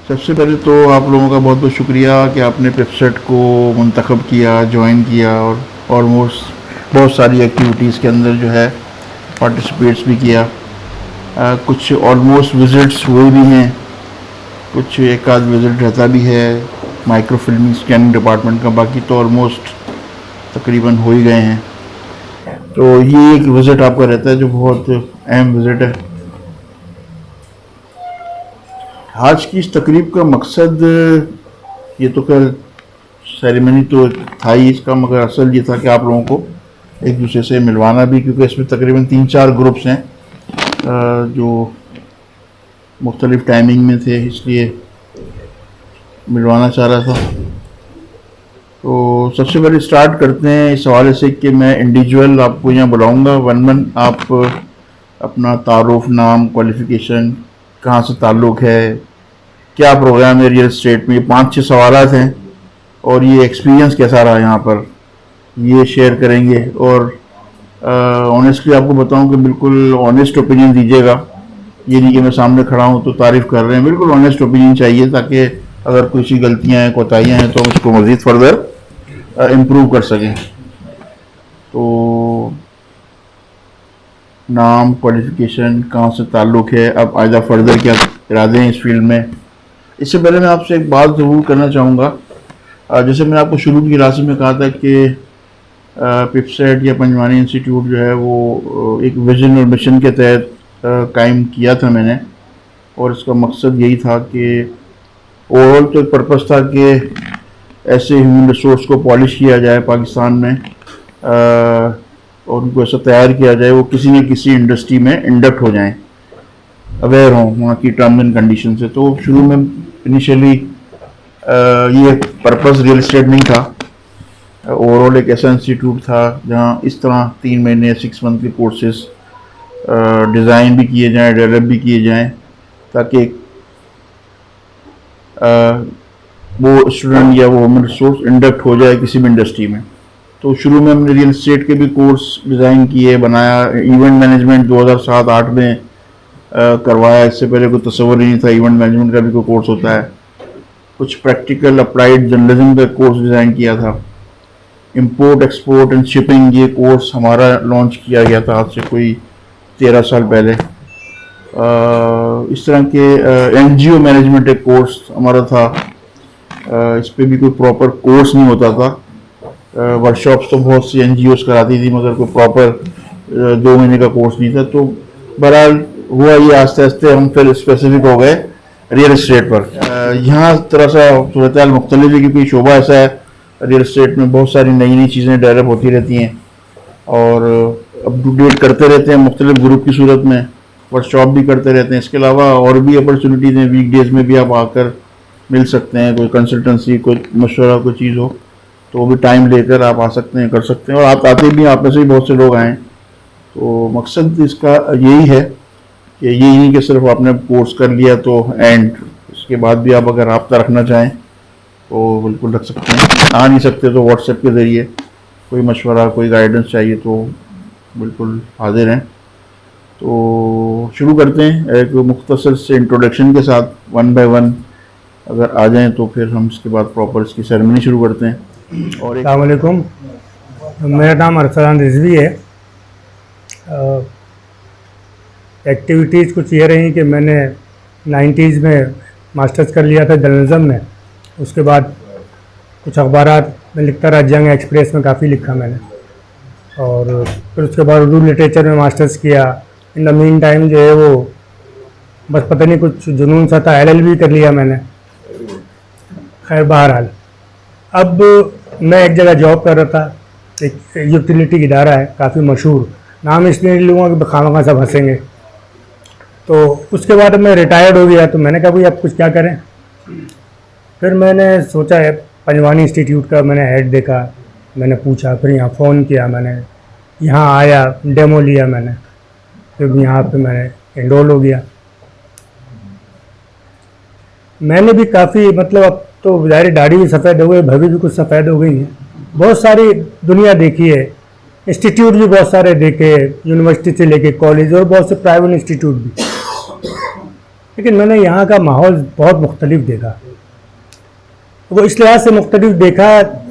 सबसे पहले तो आप लोगों का बहुत बहुत शुक्रिया कि आपने पिपसेट को मुंतखब किया, ज्वाइन किया और ऑलमोस्ट बहुत सारी एक्टिविटीज़ के अंदर जो है पार्टिसिपेट्स भी किया। कुछ ऑलमोस्ट विज़िट्स हुए भी हैं, कुछ एक आध विज़िट रहता भी है माइक्रो फिल्मिंग स्कैनिंग डिपार्टमेंट का, बाकी तो ऑलमोस्ट तकरीबन हो ही गए हैं। तो ये एक विज़िट आपका रहता है जो बहुत अहम विज़िट है। आज की इस तकरीब का मकसद, ये तो खैर सेरेमनी तो था ही इसका, मगर असल ये था कि आप लोगों को एक दूसरे से मिलवाना भी, क्योंकि इसमें तकरीबन 3-4 ग्रुप्स हैं जो मुख्तलिफ टाइमिंग में थे, इसलिए मिलवाना चाह रहा था। तो सबसे पहले स्टार्ट करते हैं इस हवाले से कि मैं इंडिविजुअल आपको यहाँ बुलाऊँगा, वन आप अपना तारुफ, नाम, क्वालिफ़िकेशन, कहाँ से ताल्लुक़ है, क्या प्रोग्राम है रियल एस्टेट में, 5-6 सवालात हैं, और ये एक्सपीरियंस कैसा रहा यहाँ पर, ये शेयर करेंगे। और ऑनेस्टली आपको बताऊं कि बिल्कुल ऑनेस्ट ओपिनियन दीजिएगा, ये नहीं कि मैं सामने खड़ा हूँ तो तारीफ़ कर रहे हैं, बिल्कुल ऑनेस्ट ओपिनियन चाहिए, ताकि अगर कुछ गलतियाँ हैं, कोताहियाँ हैं, तो हम उसको मज़ीद फर्दर इम्प्रूव कर सकें। तो नाम, क्वालिफ़िकेशन, कहाँ से ताल्लुक़ है, अब आइंदा फर्दर क्या इरादे हैं इस फील्ड में। इससे पहले मैं आपसे एक बात ज़रूर करना चाहूँगा। जैसे मैंने आपको शुरू की क्लास में कहा था कि पिपसेट या पंजवानी इंस्टीट्यूट जो है वो एक विज़न और मिशन के तहत कायम किया था मैंने, और इसका मकसद यही था कि ओवरऑल तो एक पर्पस था कि ऐसे ह्यूमन रिसोर्स को पॉलिश किया जाए पाकिस्तान में, और उनको ऐसा तैयार किया जाए वो किसी न किसी इंडस्ट्री में इंडक्ट हो जाएं, अवेयर हों वहाँ की टर्म एंड कंडीशन से। तो शुरू में इनिशियली ये पर्पस रियल एस्टेट नहीं था, ओवरऑल एक ऐसा इंस्टीट्यूट था जहाँ इस तरह 3 महीने 6 मंथ के कोर्सेज डिज़ाइन भी किए जाएं, डेवलप भी किए जाएं, ताकि वो स्टूडेंट या वो ह्यूमन रिसोर्स इंडक्ट हो जाए किसी भी इंडस्ट्री में। तो शुरू में हमने रियल एस्टेट के भी कोर्स डिज़ाइन किए, बनाया। इवेंट मैनेजमेंट 2007-8 में करवाया, इससे पहले कोई तस्वर ही नहीं था इवेंट मैनेजमेंट का भी कोई कोर्स होता है। कुछ प्रैक्टिकल अप्लाइड जर्नलिज्म का कोर्स डिज़ाइन किया था। इंपोर्ट, एक्सपोर्ट एंड शिपिंग, ये कोर्स हमारा लॉन्च किया गया था आज से कोई 13 साल पहले। इस तरह के एनजीओ मैनेजमेंट एक कोर्स हमारा था, इस पर भी कोई प्रॉपर कोर्स नहीं होता था। वर्कशॉप्स तो बहुत सी एनजीओस कराती थी, मगर कोई प्रॉपर 2 महीने का कोर्स नहीं था। तो बहरहाल हुआ ये, आस्ते आस्ते हम फिर स्पेसिफिक हो गए रियल एस्टेट पर। यहाँ थोड़ा सा सूरत हाल मुख्तलिफ है, क्योंकि शोबा ऐसा है रियल एस्टेट में, बहुत सारी नई नई चीज़ें डेवलप होती रहती हैं और अप टू डेट करते रहते हैं मुख्तलिफ ग्रुप की सूरत में, वर्कशॉप भी करते रहते हैं। इसके अलावा और भी अपॉर्चुनिटीज़ हैं, वीकडेज़ में भी आप आकर मिल सकते हैं, कोई कंसल्टेंसी, कोई मशवरा, कोई चीज़ हो तो वो भी टाइम लेकर आप आ सकते हैं, कर सकते हैं, और आप आते भी, आप में से भी बहुत से लोग आएँ। तो मकसद इसका यही है कि यही नहीं कि सिर्फ आपने कोर्स कर लिया तो एंड, इसके बाद भी आप अगर रब्ता रखना चाहें तो बिल्कुल रख सकते हैं। आ नहीं सकते तो व्हाट्सएप के ज़रिए कोई मशवरा, कोई गाइडेंस चाहिए तो बिल्कुल हाजिर हैं। तो शुरू करते हैं एक मुख्तसर से इंट्रोडक्शन के साथ, 1 बाय 1 अगर आ जाएं तो फिर हम इसके बाद प्रॉपर इसकी सेरेमनी शुरू करते हैं। और अस्सलाम वालेकुम, मेरा नाम अरसलान रिजवी है। एक्टिविटीज़ कुछ ये रही कि मैंने 90s में मास्टर्स कर लिया था जर्नलिज्म में। उसके बाद कुछ अखबारात में लिखता रहा, जंग एक्सप्रेस में काफ़ी लिखा मैंने, और फिर उसके बाद उर्दू लिटरेचर में मास्टर्स किया। इन द मीन टाइम जो है वो बस पता नहीं कुछ जुनून सा था, LLB कर लिया मैंने। खैर बहरहाल, अब मैं एक जगह जॉब कर रहा था, एक यूटिलिटी इदारा है काफ़ी मशहूर, नाम इसलिए नहीं लूँगा कि खामखा सब हंसेंगे। तो उसके बाद मैं रिटायर्ड हो गया, तो मैंने कहा भाई अब कुछ क्या करें। फिर मैंने सोचा है, पंजवानी इंस्टीट्यूट का मैंने ऐड देखा, मैंने पूछा, फिर यहाँ फ़ोन किया, मैंने यहाँ आया, डेमो लिया मैंने, फिर यहाँ पे मैंने एनरोल हो गया। मैंने भी काफ़ी, मतलब अब तो ज़ाहिर दाढ़ी भी सफ़ेद हो गई, भवी भी कुछ सफ़ेद हो गई है। बहुत सारी दुनिया देखी है, इंस्टीट्यूट भी बहुत सारे देखे, यूनिवर्सिटी से लेके कॉलेज और बहुत से प्राइवेट इंस्टीट्यूट भी। लेकिन मैंने यहाँ का माहौल बहुत मुख्तलिफ देखा। वो इस लिहाज से मुख्तलिफ देखा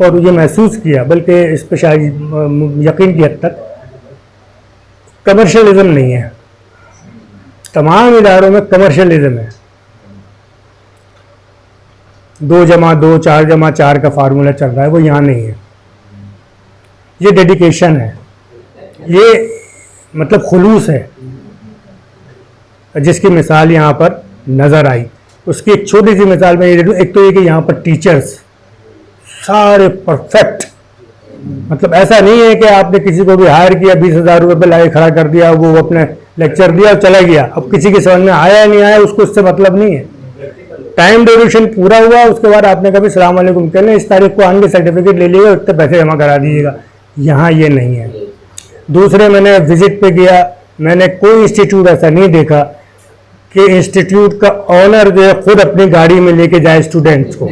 और ये महसूस किया, बल्कि इस पर शायद यकीन की हद तक कमर्शलिज्म नहीं है। तमाम इदारों में कमर्शलिज्म है। 2+2 4+4 का फार्मूला चल रहा है, वो यहाँ नहीं है। ये डेडिकेशन है, ये मतलब खुलूस है, जिसकी मिसाल यहाँ पर नज़र आई। उसकी एक छोटी सी मिसाल मैं ये दे दूँ। एक तो ये कि यहाँ पर टीचर्स सारे परफेक्ट, मतलब ऐसा नहीं है कि आपने किसी को भी हायर किया, 20,000 रुपये पर लाके खड़ा कर दिया, वो अपने लेक्चर दिया और चला गया। अब किसी के समझ में आया नहीं आया उसको उससे मतलब नहीं है। टाइम ड्यूरेशन पूरा हुआ, उसके बाद आपने कभी सलाम वालेकुम कहना, इस तारीख को आएंगे, सर्टिफिकेट ले लीजिएगा, उतने पैसे जमा करा दीजिएगा। यहाँ ये नहीं है। दूसरे, मैंने विजिट पे गया, मैंने कोई इंस्टीट्यूट ऐसा नहीं देखा कि इंस्टीट्यूट का ऑनर जो है खुद अपनी गाड़ी में लेके जाए स्टूडेंट्स को,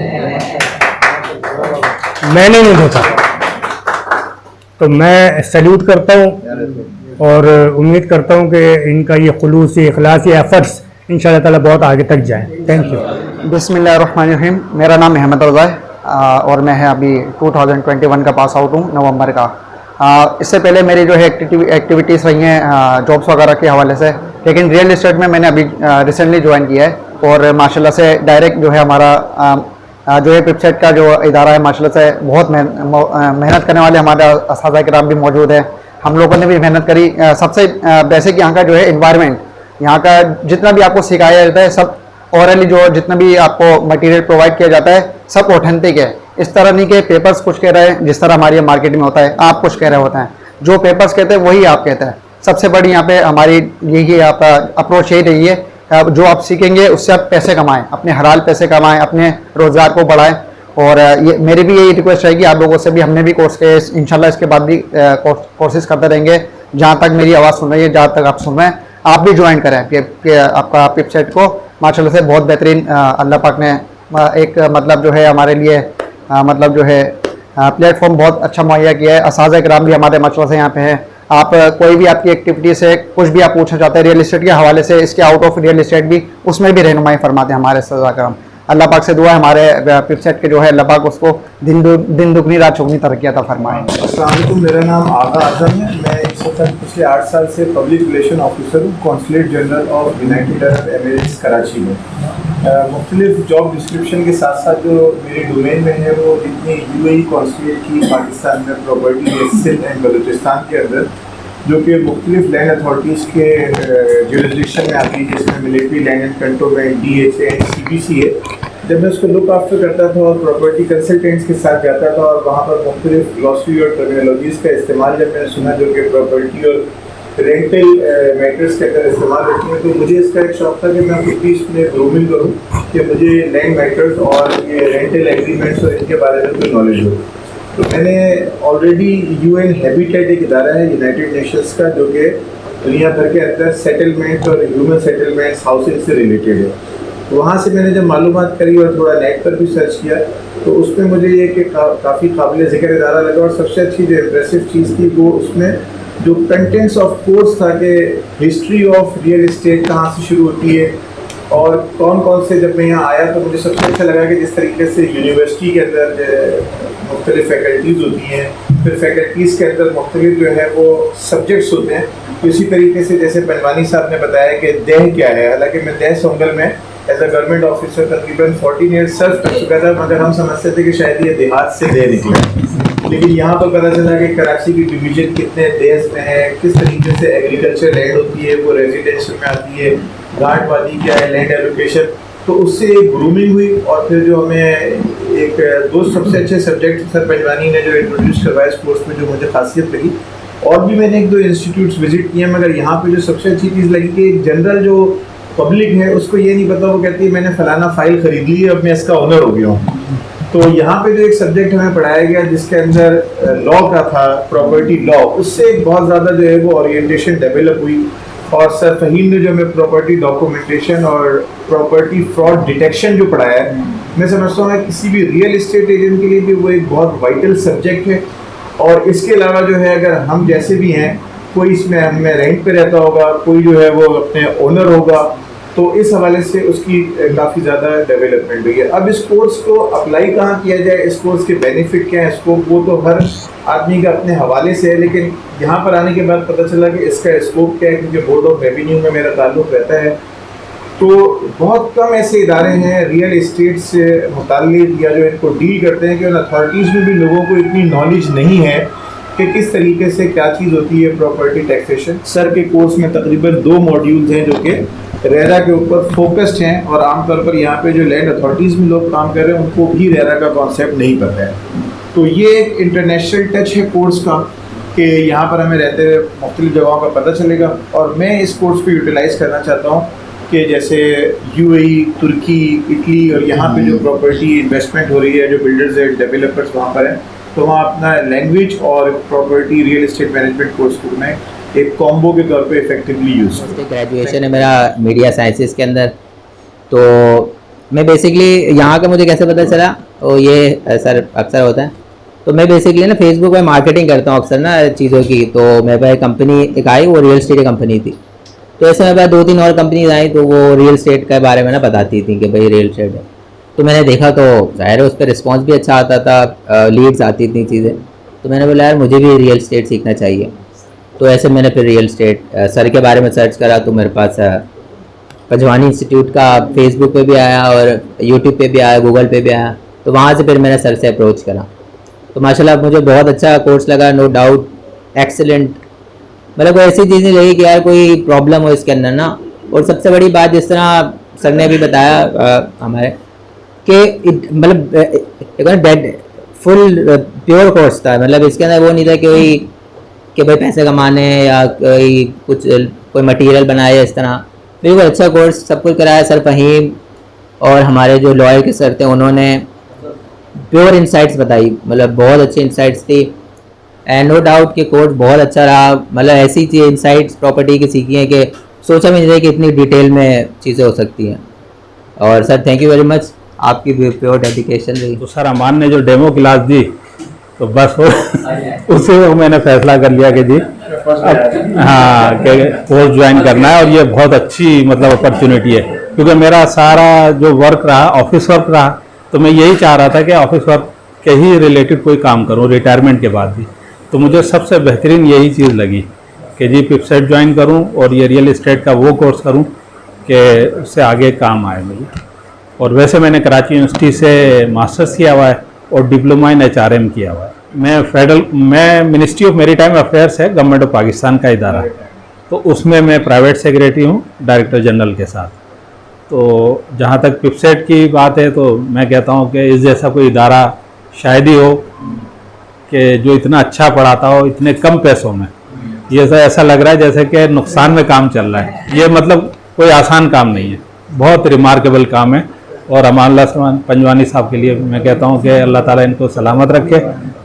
मैंने नहीं देखा। तो मैं सैल्यूट करता हूँ और उम्मीद करता हूँ कि इनका ये खुलूस, ये इखलास, ये एफर्ट्स इंशाअल्लाह ताला बहुत आगे तक जाएं। Thank you. बिस्मिल्लाहिर्रहमानिर्रहीम। मेरा नाम अहमद रज़ा है और मैं अभी 2021 का पास आउट हूँ, नवंबर का। इससे पहले मेरी जो है एक्टिविटीज़ रही हैं जॉब्स वगैरह के हवाले से, लेकिन रियल इस्टेट में मैंने अभी रिसेंटली ज्वाइन किया है और माशाल्लाह से डायरेक्ट जो है हमारा जो है पिपसेट का जो इदारा है, माशाल्लाह से बहुत मेहनत करने वाले हमारे असातिज़ा किराम भी मौजूद हैं। हम लोगों ने भी मेहनत करी। सबसे बेसिक यहाँ का जो है एनवायरनमेंट, यहाँ का जितना भी आपको सिखाया जाता है, सब ओरली जो जितना भी आपको मटेरियल प्रोवाइड किया जाता है, सब ऑथेंटिक है। इस तरह नहीं कि पेपर्स कुछ कह रहे हैं, जिस तरह हमारी मार्केट में होता है, आप कुछ कह रहे होते हैं। जो पेपर्स कहते हैं वही आप कहते हैं। सबसे बड़ी यहाँ पे हमारी यही आपका अप्रोच यही रही है, जो आप सीखेंगे उससे आप पैसे कमाएं, अपने हलाल पैसे कमाएं, अपने रोज़गार को बढ़ाएं। और ये मेरी भी यही रिक्वेस्ट रहेगी आप लोगों से भी। हमने भी कोर्स किए, इंशाल्लाह इसके बाद भी कोर्सेज करते रहेंगे। जहाँ तक मेरी आवाज़ सुन रही है, जहाँ तक आप सुन रहे हैं, आप भी ज्वाइन करें आपका पिपसेट को। माशाल्लाह से बहुत बेहतरीन अल्लाह पाक ने एक मतलब जो है हमारे लिए मतलब जो है प्लेटफॉर्म बहुत अच्छा मुहैया किया है। असातिज़ा किराम भी हमारे माशाल्लाह से यहाँ पे हैं। आप कोई भी आपकी एक्टिविटी से कुछ भी आप पूछना चाहते हैं रियल इस्टेट के हवाले से, इसके आउट ऑफ रियल इस्टेट भी, उसमें भी रहनुमाई फरमाते हैं हमारे असातिज़ा किराम। अल्लाह पाक से दुआ है हमारे पिपसेट के जो है अल्लाह पाक उसको दिन दुगनी रात चौगनी तरक्की अता फरमाएं। अस्सलाम वालेकुम। मेरा नाम आगा आजम है। मैं इस वक्त पिछले 8 साल से पब्लिक रिलेशन ऑफिसर हूँ consulate general of United Arab Emirates Karachi में। मुख्तलिफ जॉब डिस्क्रिप्शन के साथ साथ जो मेरे डोमेन में है वो जितनी यूएई कॉन्सुलेट की पाकिस्तान में प्रॉपर्टी है, सिंध एंड बलूचिस्तान के अंदर, जो कि मुख्तलिफ लैंड अथॉरिटीज़ के जुरिस्डिक्शन में आती है, जिसमें military land and cantonment, DHA and CBC है। जब मैं उसको लुक आफ्टर करता था और प्रॉपर्टी कंसल्टेंट्स के साथ जाता था और वहाँ पर मुख्तलिफ ग्लॉसरी और टर्मिनोलॉजीज़ का इस्तेमाल जब मैंने सुना जो कि प्रॉपर्टी और रेंटल मैटर्स के अंदर इस्तेमाल होती हैं, तो मुझे इसका एक शौक था कि मैं खुद भी इसमें ग्रूमिंग करूँ कि मुझे लैंड मैटर्स और ये रेंटल एग्रीमेंट्स और इनके बारे में कोई नॉलेज हो। तो मैंने ऑलरेडी UN हैबिटेट एक इदारा है यूनाइटेड नेशंस का, जो कि दुनिया भर के अंदर सेटलमेंट और ह्यूमन सेटलमेंट्स हाउसिंग से रिलेटेड है। तो वहाँ से मैंने जब मालूमात करी और थोड़ा नेट पर भी सर्च किया, तो उसमें मुझे ये कि काफ़ी काबिल ज़िक्र इदारा लगा। और सबसे अच्छी जो इम्प्रेसिव चीज़ थी वो उसमें जो कंटेंट्स ऑफ कोर्स था कि हिस्ट्री ऑफ रियल इस्टेट कहाँ से शुरू होती है और कौन कौन से, जब मैं यहाँ आया तो मुझे सबसे अच्छा लगा कि जिस तरीके से यूनिवर्सिटी के अंदर मुख्तलिफ फैकल्टीज़ होती हैं, फिर फैकल्टीज़ के अंदर मुख्तलिफ जो है वो सब्जेक्ट्स होते हैं। तो इसी तरीके से जैसे बनवानी साहब ने बताया कि देह क्या है, हालांकि मैं देह सोंगल में एज अ गवर्नमेंट ऑफिसर तकरीबन 14 ईयर्स सर्व कर चुका था, मगर हम समझते थे कि शायद ये देहात से देह निकला। लेकिन यहाँ पर पता चला कि कराची की डिवीजन कितने देश में है, किस तरीके से एग्रीकल्चर लैंड होती है वो रेजिडेंशियल में आती है, घाट वादी क्या है, लैंड एलोकेशन। तो उससे एक ग्रूमिंग हुई और फिर जो हमें एक दो सबसे अच्छे सब्जेक्ट सर पंजवानी ने जो इंट्रोड्यूस करवाया इस कोर्स में, जो मुझे खासियत लगी। और भी मैंने 1-2 इंस्टीट्यूट्स विजिट किए, मगर यहाँ पे जो सबसे अच्छी चीज़ लगी कि जनरल जो पब्लिक है उसको ये नहीं पता, वो कहती है मैंने फलाना फाइल खरीद ली है, अब मैं इसका ओनर हो गया हूँ। तो यहाँ पे जो एक सब्जेक्ट हमें पढ़ाया गया जिसके अंदर लॉ का था, प्रॉपर्टी लॉ, उससे बहुत ज़्यादा जो है वो ओरिएंटेशन डेवलप हुई। और सर फहीम ने जो हमें प्रॉपर्टी डॉक्यूमेंटेशन और प्रॉपर्टी फ्रॉड डिटेक्शन जो पढ़ाया है, मैं समझता हूँ किसी भी रियल इस्टेट एजेंट के लिए भी वो एक बहुत वाइटल सब्जेक्ट है। और इसके अलावा जो है अगर हम जैसे भी हैं, कोई इसमें हमें रेंट पे रहता होगा, कोई जो है वो अपने ओनर होगा, तो इस हवाले से उसकी काफ़ी ज़्यादा डेवलपमेंट हुई है। अब इस कोर्स को अप्लाई कहाँ किया जाए, इस कोर्स के बेनिफिट क्या है, स्कोप, वो तो हर आदमी का अपने हवाले से है, लेकिन यहाँ पर आने के बाद पता चला कि इसका स्कोप क्या है, क्योंकि बोर्ड ऑफ रेवेन्यू में मेरा ताल्लुक़ रहता है। तो बहुत कम ऐसे इदारे हैं रियल इस्टेट से मुताल्लिक़ या जो इनको डील करते हैं कि उन अथॉरिटीज़ में भी लोगों को इतनी नॉलेज नहीं है कि किस तरीके से क्या चीज़ होती है प्रॉपर्टी टैक्सेशन। सर के कोर्स में तकरीबन 2 मॉड्यूल्स हैं जो कि रेरा के ऊपर फोकस्ड हैं, और आमतौर पर यहाँ पे जो लैंड अथॉरिटीज़ में लोग काम कर रहे हैं उनको भी रेरा का कॉन्सेप्ट नहीं पता है। तो ये एक इंटरनेशनल टच है कोर्स का कि यहाँ पर हमें रहते हुए मुख्तलिफ जगहों का पता चलेगा, और मैं इस कोर्स को यूटिलाइज़ करना चाहता हूँ कि जैसे यूएई, तुर्की, इटली और यहाँ पे जो प्रॉपर्टी इन्वेस्टमेंट हो रही है, जो बिल्डर्स हैं, डेवलपर्स वहाँ पर हैं, तो वहाँ अपना लैंग्वेज और property real estate management course को मैं एक कॉम्बो के तौर पे इफेक्टिवली यूज़ करूँ। ग्रेजुएशन है मेरा मीडिया साइंसेस के अंदर। तो मैं बेसिकली यहाँ का मुझे कैसे पता चला, तो ये सर अक्सर होता है। तो मैं बेसिकली ना फेसबुक पे मार्केटिंग करता हूँ अक्सर ना चीज़ों की। तो मेरे पास कंपनी एक आई, वो रियल इस्टेट की कंपनी थी। तो ऐसे मेरे पास 2-3 और कंपनीज आई, तो वो रियल इस्टेट के बारे में ना बताती थी कि भाई रियल इस्टेट है। तो मैंने देखा, तो ज़ाहिर है उस पर रिस्पॉन्स भी अच्छा आता था, लीड्स आती थी चीज़ें। तो मैंने बोला यार मुझे भी रियल इस्टेट सीखना चाहिए। तो ऐसे मैंने फिर रियल इस्टेट सर के बारे में सर्च करा, तो मेरे पास पंजवानी इंस्टीट्यूट का फेसबुक पे भी आया और यूट्यूब पे भी आया, गूगल पे भी आया। तो वहाँ से फिर मैंने सर से अप्रोच करा। तो माशाल्लाह मुझे बहुत अच्छा कोर्स लगा, नो डाउट, एक्सीलेंट। मतलब कोई ऐसी चीज़ नहीं लगी कि यार कोई प्रॉब्लम हो इसके अंदर ना। और सबसे बड़ी बात, जिस तरह सर ने भी बताया हमारे, कि मतलब डेड फुल प्योर कोर्स था। मतलब इसके अंदर वो नहीं था कि भाई पैसे कमाने या कोई मटेरियल बनाए इस तरह। बिल्कुल अच्छा कोर्स, सब कुछ कराया। सर फहीम और हमारे जो लॉयर के सर थे, उन्होंने प्योर इंसाइट्स बताई, मतलब बहुत अच्छी इंसाइट्स थी। एंड नो डाउट कि कोर्स बहुत अच्छा रहा। मतलब ऐसी चीज़ इंसाइट्स प्रॉपर्टी की सीखी है कि सोचा भी नहीं था कि इतनी डिटेल में चीज़ें हो सकती हैं। और sir thank you very much, आपकी प्योर डेडिकेशन रही। तो सर अमान ने जो डेमो क्लास दी, तो बस वो उसी वक्त मैंने फैसला कर लिया कि जी हाँ कि कोर्स ज्वाइन करना है। और ये बहुत अच्छी मतलब अपॉर्चुनिटी है, क्योंकि मेरा सारा जो वर्क रहा ऑफिस वर्क रहा, तो मैं यही चाह रहा था कि ऑफिस वर्क के ही रिलेटेड कोई काम करूं रिटायरमेंट के बाद भी। तो मुझे सबसे बेहतरीन यही चीज़ लगी कि जी पिपसेट ज्वाइन करूं और ये रियल इस्टेट का वो कोर्स करूं कि उससे आगे काम आए मुझे। और वैसे मैंने कराची यूनिवर्सिटी से मास्टर्स किया हुआ है और डिप्लोमा इन HRM किया हुआ है। मैं मिनिस्ट्री ऑफ मेरीटाइम अफेयर्स है, गवर्नमेंट ऑफ पाकिस्तान का इदारा, तो उसमें मैं प्राइवेट सेक्रेटरी हूँ डायरेक्टर जनरल के साथ। तो जहाँ तक पिपसेट की बात है, तो मैं कहता हूँ कि इस जैसा कोई इदारा शायद ही हो कि जो इतना अच्छा पढ़ाता हो इतने कम पैसों में। ये तो ऐसा लग रहा है जैसे कि नुकसान में काम चल रहा है। ये मतलब कोई आसान काम नहीं है, बहुत रिमार्केबल काम है। और अमानुल्लाह पंजवानी साहब के लिए मैं कहता हूँ कि अल्लाह ताला इनको सलामत रखे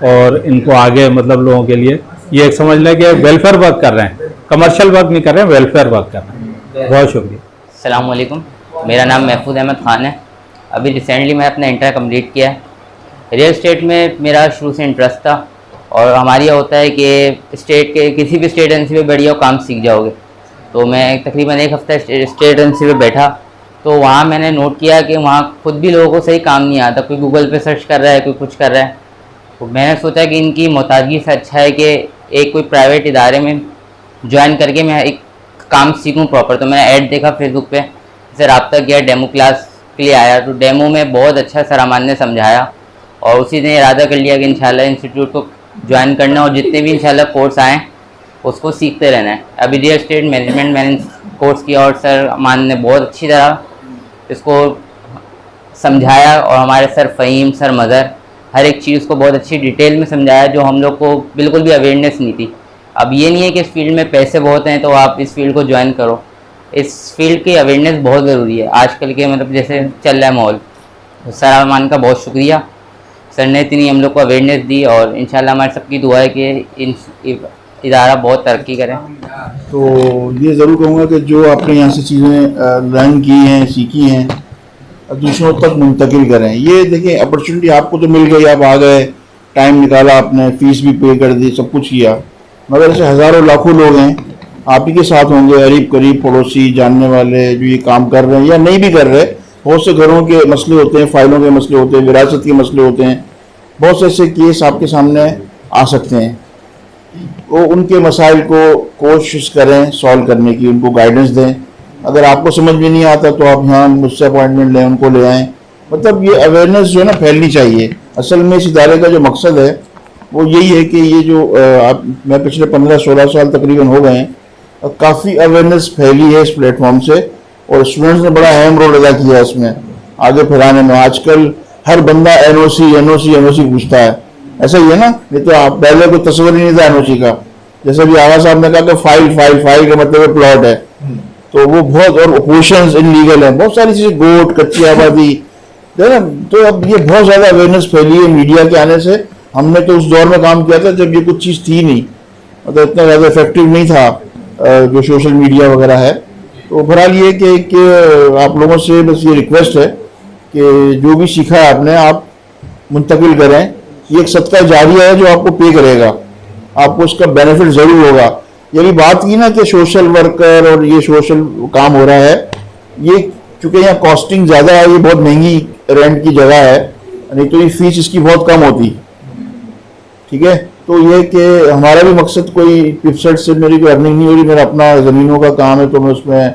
और इनको आगे मतलब लोगों के लिए ये एक समझ लें कि वेलफेयर वर्क कर रहे हैं, कमर्शियल वर्क नहीं कर रहे हैं, वेलफेयर वर्क कर रहे हैं। बहुत शुक्रिया। अस्सलाम वालेकुम, मेरा नाम महफूज अहमद ख़ान है। अभी रिसेंटली मैं अपना इंटर कंप्लीट किया है। रियल इस्टेट में मेरा शुरू से इंटरेस्ट था, और हमारी यह होता है कि स्टेट के किसी भी स्टेट एजेंसी में बैठ जाओ, काम सीख जाओगे। तो मैं तकरीबन 1 हफ्ता स्टेट एजेंसी में बैठा, तो वहाँ मैंने नोट किया कि वहाँ खुद भी लोगों को सही काम नहीं आता। कोई गूगल पे सर्च कर रहा है, कोई कुछ कर रहा है। तो मैंने सोचा कि इनकी मोहताजगी से अच्छा है कि एक कोई प्राइवेट इदारे में ज्वाइन करके मैं एक काम सीखूँ प्रॉपर। तो मैंने ऐड देखा फेसबुक पे, से रब्ता किया, डेमो क्लास के लिए आया। तो डेमो में बहुत अच्छा सर अमान ने समझाया, और उसी ने इरादा कर लिया कि इंशाल्लाह इंस्टीट्यूट को ज्वाइन करना और जितने भी इंशाल्लाह कोर्स आएँ उसको सीखते रहना है। अभी रियल एस्टेट मैनेजमेंट मैंने कोर्स किया, और सर अमान ने बहुत अच्छी तरह इसको समझाया। और हमारे सर फ़हीम, सर मज़र, हर एक चीज़ को बहुत अच्छी डिटेल में समझाया, जो हम लोग को बिल्कुल भी अवेयरनेस नहीं थी। अब ये नहीं है कि इस फील्ड में पैसे बहुत हैं तो आप इस फील्ड को ज्वाइन करो। इस फील्ड की अवेयरनेस बहुत ज़रूरी है आजकल के मतलब जैसे चल रहा है माहौल। तो सर अमान का बहुत शुक्रिया, सर ने इतनी हम लोग को अवेयरनेस दी, और इंशाल्लाह हमारी सबकी दुआ है कि इदारा बहुत तरक्की करें। तो ये ज़रूर कहूँगा कि जो आपने यहाँ से चीज़ें लर्न की हैं, सीखी हैं, दूसरों तक मुंतकिल करें। ये देखिए अपॉर्चुनिटी आपको तो मिल गई, आप आ गए, टाइम निकाला, आपने फ़ीस भी पे कर दी, सब कुछ किया, मगर ऐसे हज़ारों लाखों लोग हैं आप ही के साथ होंगे, करीब करीब पड़ोसी जानने वाले जो ये काम कर रहे हैं या नहीं भी कर रहे। बहुत से घरों के मसले होते हैं, फाइलों के मसले होते हैं, विरासत के मसले होते हैं, बहुत से ऐसे केस आपके सामने आ सकते हैं। वो उनके मसाइल को कोशिश करें सॉल्व करने की, उनको गाइडेंस दें। अगर आपको समझ में नहीं आता तो आप यहाँ मुझसे अपॉइंटमेंट लें, उनको ले आएँ। मतलब ये अवेयरनेस जो है ना फैलनी चाहिए। असल में इस इदारे का जो मकसद है वो यही है कि ये जो मैं पिछले 15-16 साल तकरीबन हो गए हैं, काफ़ी अवेयरनेस फैली है इस प्लेटफॉर्म से, और स्टूडेंट्स ने बड़ा अहम रोल अदा किया है इसमें आगे फैलाने में। आजकल हर बंदा एनओसी पूछता है, ऐसा ही है ना? नहीं तो आप पहले कोई तस्वीर ही नहीं था एनओसी का। जैसे भी आवाज साहब ने कहा कि फाइल का मतलब प्लॉट है, तो वो बहुत, और ऑपोजिशंस इनलीगल है, बहुत सारी चीजें, गोट, कच्ची आबादी है ना। तो अब ये बहुत ज्यादा अवेयरनेस फैली है मीडिया के आने से। हमने तो उस दौर में काम किया था जब ये कुछ चीज़ थी नहीं, मतलब इतना ज़्यादा इफेक्टिव नहीं था जो सोशल मीडिया वगैरह है। तो बहरहाल ये कि आप लोगों से बस ये रिक्वेस्ट है कि जो भी सीखा है आपने, आप मुंतकिल करें। ये एक सदका जारिया है जो आपको पे करेगा, आपको उसका बेनिफिट ज़रूर होगा। ये भी बात की ना कि सोशल वर्कर और ये सोशल काम हो रहा है, ये चूँकि यहाँ कॉस्टिंग ज़्यादा है, ये बहुत महंगी रेंट की जगह है, नहीं तो ये फीस इसकी बहुत कम होती। ठीक है, तो ये कि हमारा भी मकसद कोई वेबसाइट से मेरी कोई अर्निंग नहीं हो रही, मेरा अपना ज़मीनों का काम है तो मैं उसमें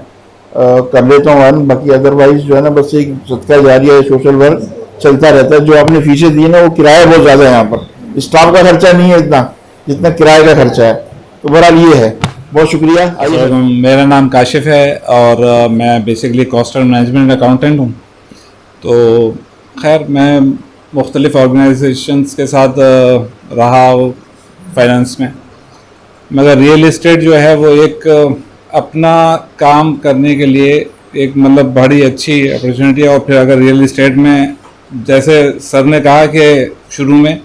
कर लेता हूँ अर्न। बाकी अदरवाइज जो है ना बस एक सदका जारिया है, सोशल वर्क चलता रहता है। जो आपने फीसें दी ना वो किराया बहुत ज़्यादा है, यहाँ पर स्टाफ का खर्चा नहीं है इतना जितना किराए का खर्चा है। तो बहरहाल ये है, बहुत शुक्रिया। सर, मेरा नाम काशिफ है और मैं basically cost and management accountant हूँ। तो खैर मैं मुख्तलिफ़ ऑर्गेनाइजेशंस के साथ रहा फाइनेंस में, मगर रियल इस्टेट जो है वो एक अपना काम करने के लिए एक मतलब बड़ी अच्छी अपॉर्चुनिटी है। और फिर अगर रियल इस्टेट में जैसे सर ने कहा कि शुरू में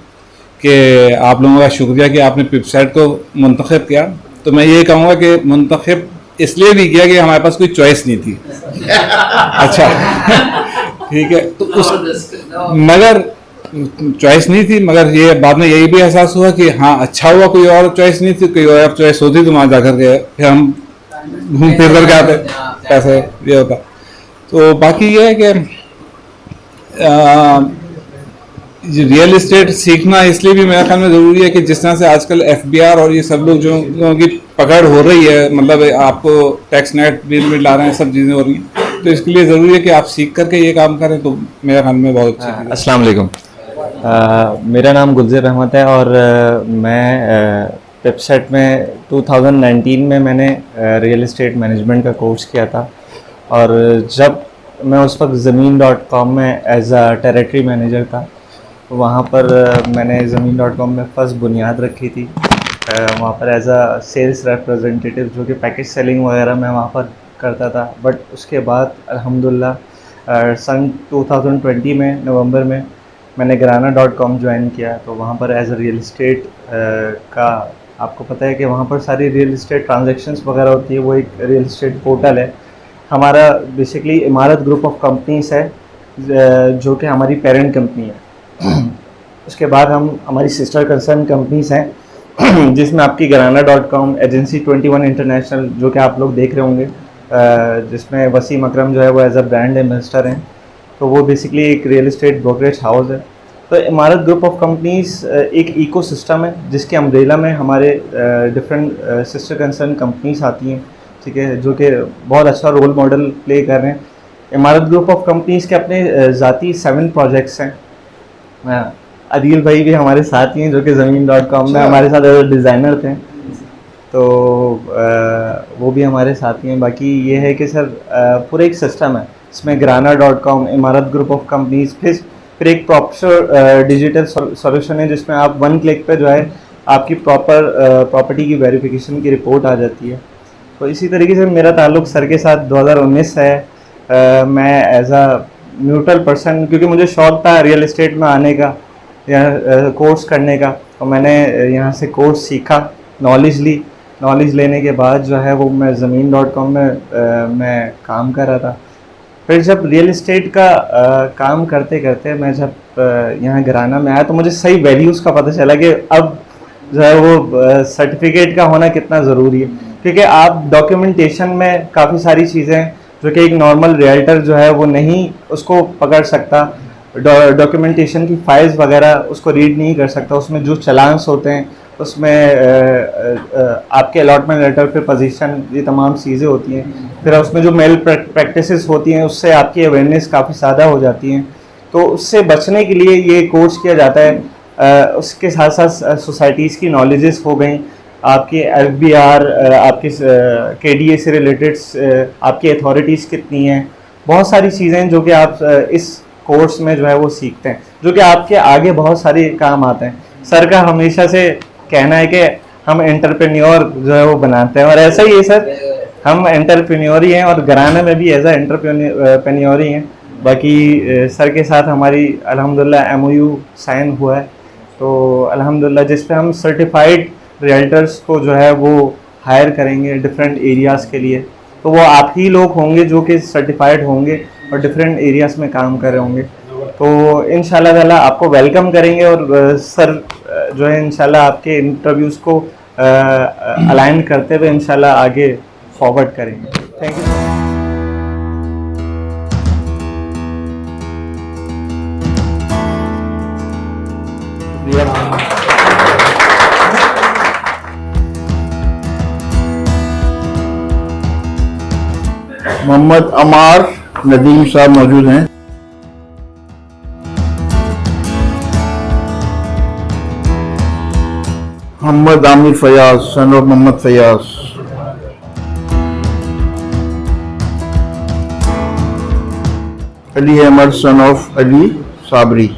कि आप लोगों का शुक्रिया कि आपने वेबसाइट को मुंतखब किया, तो मैं ये कहूँगा कि मुंतखब इसलिए भी किया कि हमारे पास कोई चॉइस नहीं थी। अच्छा ठीक है, तो उस मगर चॉइस नहीं थी, मगर ये बाद में यही भी एहसास हुआ कि हाँ अच्छा हुआ कोई और चॉइस नहीं थी। कोई और चॉइस होती तो वहाँ जाकर के फिर हम घूम फिर करके आते, पैसे ये होता। तो बाकी ये है कि रियल इस्टेट सीखना इसलिए भी मेरे ख्याल में ज़रूरी है कि जिस तरह से आजकल FBR और ये सब लोग जो लोगों की पकड़ हो रही है, मतलब आपको टैक्स नेट बिल ला रहे हैं, सब चीज़ें हो रही हैं, तो इसके लिए ज़रूरी है कि आप सीख करके ये काम करें। तो मेरे ख्याल में बहुत अच्छा। अस्सलाम वालेकुम, मेरा नाम गुलज़र रहमत है और मैं वेबसाइट में 2019 में मैंने रियल इस्टेट मैनेजमेंट का कोर्स किया था। और जब मैं उस वक्त ज़मीन.com में एज अ टेरेटरी मैनेजर था, वहाँ पर मैंने ज़मीन.com में फर्स्ट बुनियाद रखी थी। वहाँ पर एज अ सेल्स रिप्रेजेंटेटिव जो कि पैकेज सेलिंग वगैरह मैं वहाँ पर करता था। बट उसके बाद अल्हम्दुलिल्लाह सन 2020 में नवंबर में मैंने Grana.com ज्वाइन किया। तो वहाँ पर एज अ रियल इस्टेट का आपको पता है कि वहाँ पर सारी रियल इस्टेट ट्रांजैक्शंस वगैरह होती है, वो एक रियल इस्टेट पोर्टल है। हमारा बेसिकली इमारत ग्रुप ऑफ कंपनीज है जो कि हमारी पेरेंट कंपनी है। उसके बाद हमारी सिस्टर कंसर्न कंपनीज हैं जिसमें आपकी Grana.com, एजेंसी 21 इंटरनेशनल जो कि आप लोग देख रहे होंगे, जिसमें वसीम अकरम जो है वो एज अ ब्रांड एम्बेसडर हैं। तो वो बेसिकली एक रियल इस्टेट ब्रोकरेज हाउस है। तो इमारत ग्रुप ऑफ कंपनीज एक इकोसिस्टम है जिसके अम्ब्रेला में हमारे डिफरेंट सिस्टर कंसर्न कंपनीज आती हैं, ठीक है, जो कि बहुत अच्छा रोल मॉडल प्ले कर रहे हैं। इमारत ग्रुप ऑफ कंपनीज के अपने ज़ाती 7 प्रोजेक्ट्स हैं। अदील भाई भी हमारे साथ ही हैं जो कि ज़मीन.com में हमारे साथ डिज़ाइनर थे, तो वो भी हमारे साथ ही हैं। बाकी ये है कि सर पूरा एक सिस्टम है, इसमें Grana.com, इमारत ग्रुप ऑफ कंपनीज, फिर एक प्रॉपर डिजिटल सॉल्यूशन है जिसमें आप 1 क्लिक पे जो है आपकी प्रॉपर्टी की वेरिफिकेशन की रिपोर्ट आ जाती है। तो इसी तरीके से मेरा ताल्लुक़ सर के साथ 2019 से है। मैं एज अ न्यूट्रल पर्सन, क्योंकि मुझे शौक़ था रियल इस्टेट में आने का या कोर्स करने का, तो मैंने यहाँ से कोर्स सीखा, नॉलेज ली। नॉलेज लेने के बाद जो है वो मैं ज़मीन.com में मैं काम कर रहा था। फिर जब रियल इस्टेट का काम करते करते मैं जब यहाँ Grana में आया तो मुझे सही वैल्यूज़ का पता चला कि अब जो है वो सर्टिफिकेट का होना कितना ज़रूरी है। क्योंकि आप डॉक्यूमेंटेशन में काफ़ी सारी चीज़ें जो कि एक नॉर्मल रियल्टर जो है वो नहीं उसको पकड़ सकता, डॉक्यूमेंटेशन की फाइल्स वगैरह उसको रीड नहीं कर सकता, उसमें जो चलान्स होते हैं उसमें आपके अलॉटमेंट लेटर पे पोजीशन, ये तमाम चीज़ें होती हैं, फिर उसमें जो मेल प्रैक्टिसेस होती हैं उससे आपकी अवेयरनेस काफ़ी ज़्यादा हो जाती हैं। तो उससे बचने के लिए ये कोर्स किया जाता है। उसके साथ साथ सोसाइटीज़ की नॉलेजेस हो गई, आपके FBR, आपके KDA से रिलेटेड आपकी अथॉरिटीज़ कितनी हैं, बहुत सारी चीज़ें जो कि आप इस कोर्स में जो है वो सीखते हैं, जो कि आपके आगे बहुत सारे काम आते हैं। सर का हमेशा से कहना है कि हम एंटरप्रेन्योर जो है वो बनाते हैं, और ऐसा ही है सर, हम एंटरप्रेन्योर ही हैं और घराना में भी एज ए एंटरप्रेन्योर ही हैं। बाकी सर के साथ हमारी अल्हम्दुलिल्लाह MOU साइन हुआ है, तो अल्हम्दुलिल्लाह जिस पे हम सर्टिफाइड रियल्टर्स को जो है वो हायर करेंगे डिफरेंट एरियाज़ के लिए। तो वो आप ही लोग होंगे जो कि सर्टिफाइड होंगे और डिफरेंट एरियाज़ में काम कर रहे होंगे। तो इंशाल्लाह ताला आपको वेलकम करेंगे, और सर जो है इंशाल्लाह आपके इंटरव्यूज़ को अलाइन करते हुए इंशाल्लाह आगे फॉरवर्ड करेंगे। Thank you. मोहम्मद अमार नदीम साहब मौजूद हैं। Mohammad Aamir Fayaz, son of Mohammad Fayaz. Ali Ahmad, son of Ali Sabri.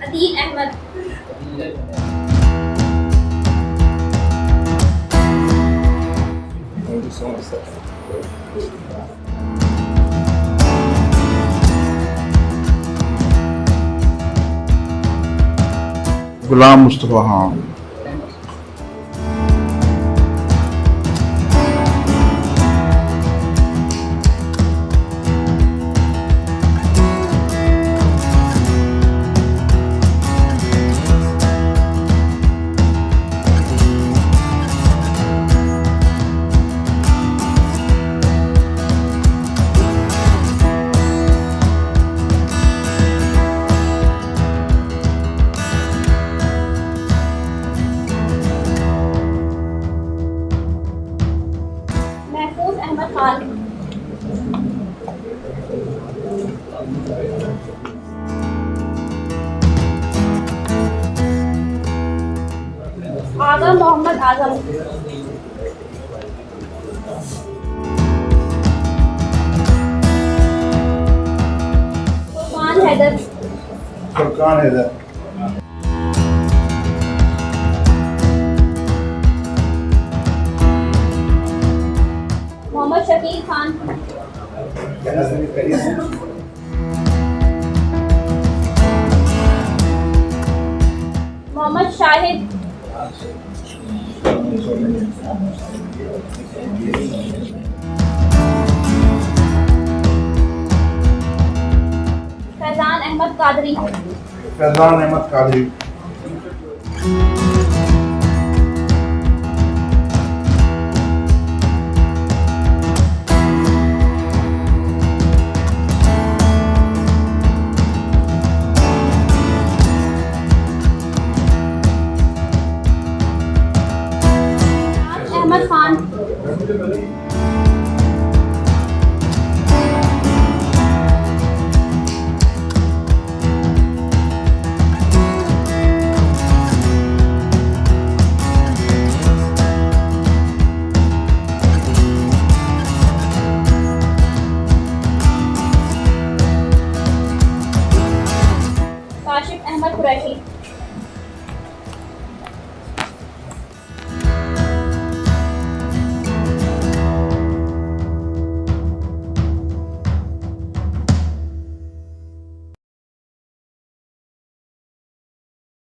Adeel Ahmad, Ghulam Mustafa. हाँ, महफूज अहमद खान, आगा मोहम्मद आजम, फुरकान हैदर, फुरकान हैदर, मोहम्मद शकील खान, मोहम्मद शाहिद, फैजान अहमद कादरी, फैजान अहमद कादरी, अहमद खान,